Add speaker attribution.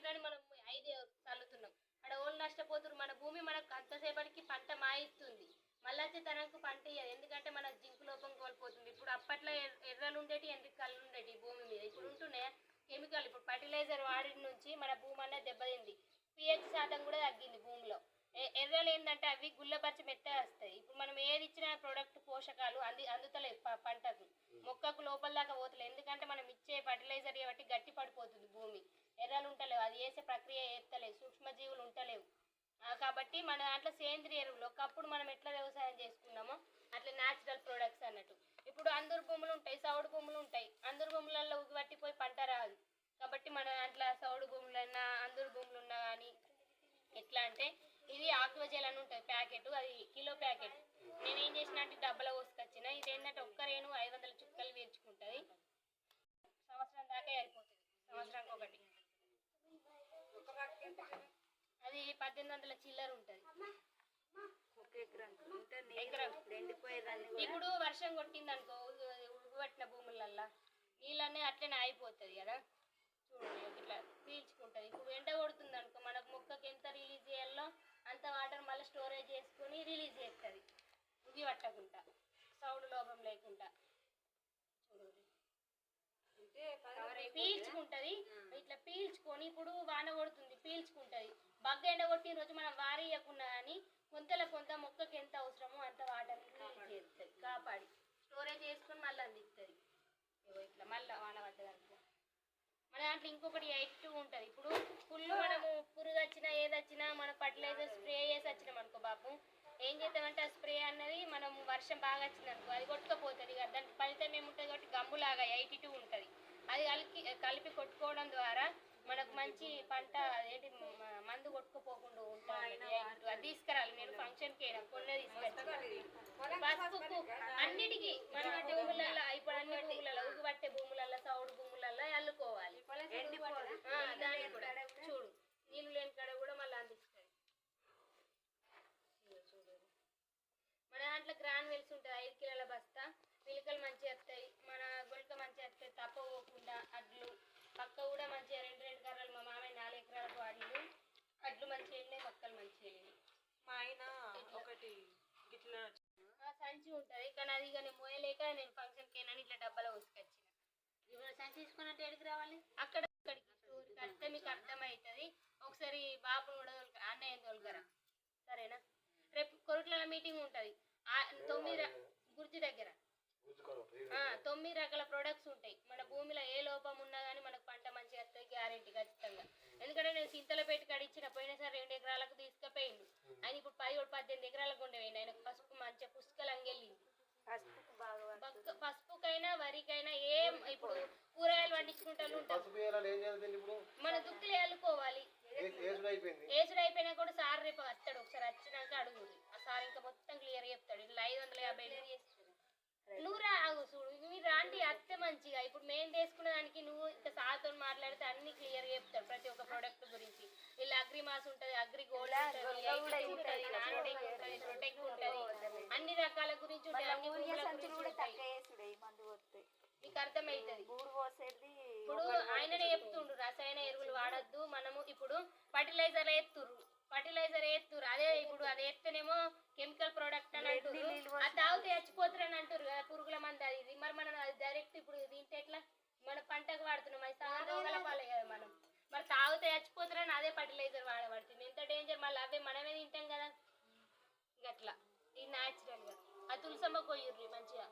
Speaker 1: అట్లని మనం 5 చల్లుతున్నాం. అక్కడ ఓళ్ళు నష్టపోతున్నారు. మన భూమి మనకు అంతసేపటికి పంట మాయిస్తుంది. మళ్ళీ వచ్చే తనకు పంట ఇయ్యదు. ఎందుకంటే మన జింకు లోపం కోల్పోతుంది. ఇప్పుడు అప్పట్లో ఎర్రలు ఉండేటి ఎండ్రికలు ఉండేటి భూమి మీద. ఇప్పుడు ఉంటున్నాయా కెమికల్. ఇప్పుడు ఫర్టిలైజర్ వాడిన నుంచి మన భూమి అనేది దెబ్బతింది. పిహెచ్ శాతం కూడా తగ్గింది భూమిలో. ఎర్రలు ఏంటంటే అవి గుల్లపరిచి మెత్తగా వస్తాయి. ఇప్పుడు మనం ఏది ఇచ్చిన ప్రోడక్ట్ పోషకాలు అందుతలేదు పంటకు, మొక్కకు లోపల దాకా పోతలేదు. ఎందుకంటే మనం ఇచ్చే ఫర్టిలైజర్ బట్టి గట్టి పడిపోతుంది భూమి. ఎర్రలు ఉంటలేవు, అది వేసే ప్రక్రియ చేస్తలేవు, సూక్ష్మజీవులు ఉంటలేవు. కాబట్టి మన దాంట్లో సేంద్రియ ఎరువులు ఒకప్పుడు మనం ఎట్లా వ్యవసాయం చేసుకున్నామో అట్లా న్యాచురల్ ప్రొడక్ట్స్ అన్నట్టు. ఇప్పుడు అందరు భూములు ఉంటాయి, సౌడు భూములు ఉంటాయి. అందరు భూములలో ఉగిపట్టిపోయి పంట రాదు. కాబట్టి మన దాంట్లో సౌడు భూములన్నా అందరు భూములు ఉన్నా కానీ ఎట్లా అంటే ఇది ఆక్వజెల్ అని ఉంటుంది ప్యాకెట్, అది కిలో ప్యాకెట్. నేనేం చేసిన అంటే డబ్బలో పోసుకొచ్చిన. ఇది ఏంటంటే ఒక్క రేణు 500 చుక్కలు వేర్చుకుంటుంది. సంవత్సరం దాకా అయిపోతుంది. సంవత్సరానికి ఒకటి. అది 1800 చిల్లర ఉంటుంది. ఇప్పుడు వర్షం కొట్టింది అనుకో ఉడుగుపట్టిన భూములల్లా నీళ్ళన్నీ అట్లనే అయిపోతుంది కదా. చూడండి ఇట్లా పీల్చుకుంటుంది. ఇప్పుడు ఎండ కొడుతుంది అనుకో మనకు మొక్కకి ఎంత రిలీజ్ చేయాలో అంత వాటర్ మళ్ళీ స్టోరేజ్ చేసుకుని రిలీజ్ చేస్తుంది. ఉగి పట్టకుండా, సౌండ్ లోపం లేకుండా. చూడండి పీల్చుకుంటుంది. ఇట్లా పీల్చుకొని ఇప్పుడు వాన కొడుతుంది పీల్చుకుంటుంది. బగ్గ ఎండ కొట్టిన రోజు మనం వారి ఇవ్వకుండా కానీ కొంత మొక్కకి ఎంత అవసరమో అంత వాటర్ రిలీజ్ చేస్తుంది. కాపాడి స్టోరేజ్ చేసుకొని మళ్ళీ అందిస్తుంది. ఇట్లా మళ్ళీ వాన పడ్డదనుకో మన దాంట్లో ఇంకొకటి 82 ఉంటుంది. ఇప్పుడు ఫుల్ మనము పురుగు వచ్చినా ఏదొచ్చినా మన ఫర్టిలైజర్ స్ప్రే చేసి వచ్చినాం అనుకో బాబు, ఏం చేద్దామంటే ఆ స్ప్రే అన్నది మనం వర్షం బాగా వచ్చింది అనుకో అది కొట్టుకపోతుంది. దానికి ఫలితం ఏముంటుంది కాబట్టి గమ్ములాగా 82 ఉంటుంది. అది కలిపి కొట్టుకోవడం ద్వారా మనకు మంచి పంట ఏంటి మందు కొట్టుకుపోకుండా ఉంటుంది. అది తీసుకురాలి. నేను ఫంక్షన్కి అయినా కొన్నే తీసుకొచ్చి పసుపు అన్నిటికీ మన భూములలో ఇప్పుడు అన్ని భూములలో ఉగుబట్టే భూములలో సౌడు భూములలో అల్లుకోవాలి. దానికి కూడా చూడు నీళ్ళు లేని కాడ కూడా మళ్ళీ అందిస్తుంది. మన దాంట్లో గ్రాన్యువల్స్ ఉంటుంది 5 కిలోల బస్తా. పిలకలు మంచిగా వస్తాయి, మన గొలక మంచిగా వస్తాయి, తప్పకోకుండా. అడ్లు పక్క కూడా మంచిగా 2 కర్రలు మా మామయ్య 4 ఎకరాలకు వాడిండు. అడ్లు మంచిగా వెళ్ళినాయి, మొక్కలు మంచిగా వెళ్ళినాయి.
Speaker 2: మా ఆయన ఒకటి గిట్లా
Speaker 1: సంచి ఉంటుంది కానీ అది ఇక నేను మోయలేక నేను ఫంక్షన్కి అయినా ఇట్లా డబ్బాలో పోసుకొచ్చిన. ఇప్పుడు సంచి తీసుకున్నట్టు ఎడికి రావాలి అక్కడ స్టోర్కి వస్తే మీకు అర్థమవుతుంది. ఒకసారి బాబును కూడా అన్నయ్య తోలుకరా సరేనా. రేపు కొరుట్ల మీటింగ్ ఉంటుంది 9 గుర్జి దగ్గర. 9 రకాల ప్రొడక్ట్స్ ఉంటాయి. మన భూమిలో ఏ లోపం ఉన్నా కానీ మనకు పంట మంచిగా వస్తుంది గ్యారెంటీ ఖచ్చితంగా. ఎందుకంటే నేను చింతలపేట కడిచ్చిన పోయినసారి 2 ఎకరాలకు తీసుకుపోయిండు. ఆయన ఇప్పుడు 18 ఎకరాలకు ఉండేవి. ఆయన పసుపు మంచిగా పుష్కలంగా వెళ్ళింది. పసుపుకైనా వరికైనా ఏం ఇప్పుడు కూరగాయలు పండించుకుంటారు మన దుక్కులు వేలుకోవాలి. ఏసుడు అయిపోయినా కూడా సార్ రేపు వస్తాడు. ఒకసారి వచ్చినాక అడుగుతుంది. ఆ సార్ ఇంకా మొత్తం క్లియర్ చెప్తాడు. ఇట్లా 550 నువ్వు రాగు చూడు. మీరు రాండి అత్తే మంచిగా. ఇప్పుడు మేము తీసుకున్న దానికి నువ్వు ఇంకా సార్తో మాట్లాడితే అన్ని క్లియర్ చెప్తాడు ప్రతి ఒక్క ప్రోడక్ట్ గురించి. ఇలా అగ్రిమాస్ ఉంటుంది, అగ్రి గోల్డ్ ఉంటుంది, నాన్టెక్ ఉంటుంది, ప్రొటెక్ట్ ఉంటుంది, అన్ని రకాల గురించి ఉంటాయి. అన్ని భూముల గురించి ఉంటాయి. నీకు అర్థమవుతుంది. ఇప్పుడు ఆయననే చెప్తుండ్రు రసాయన ఎరువులు వాడద్దు. మనము ఇప్పుడు ఫర్టిలైజర్ ఎత్తురు అదే ఇప్పుడు అది ఎత్తేనేమో కెమికల్ ప్రోడక్ట్ అని అంటారు. అది తాగితే చచ్చిపోతారని అంటారు కదా పురుగుల మంది అది ఇది. మరి మనం అది డైరెక్ట్ ఇప్పుడు తింటే ఎట్లా మన పంటకు వాడుతున్నాం. అది సగం రోగాల పాలే కదా మనం. మరి తాగితే చచ్చిపోతారని అదే ఫర్టిలైజర్ వాడబడుతుంది. ఎంత డేంజర్. మళ్ళీ అవే మనమే తింటాం కదా. అట్లా ఇది న్యాచురల్గా. ఆ తులసమ్మ కొయ్యుర్రి మంచిగా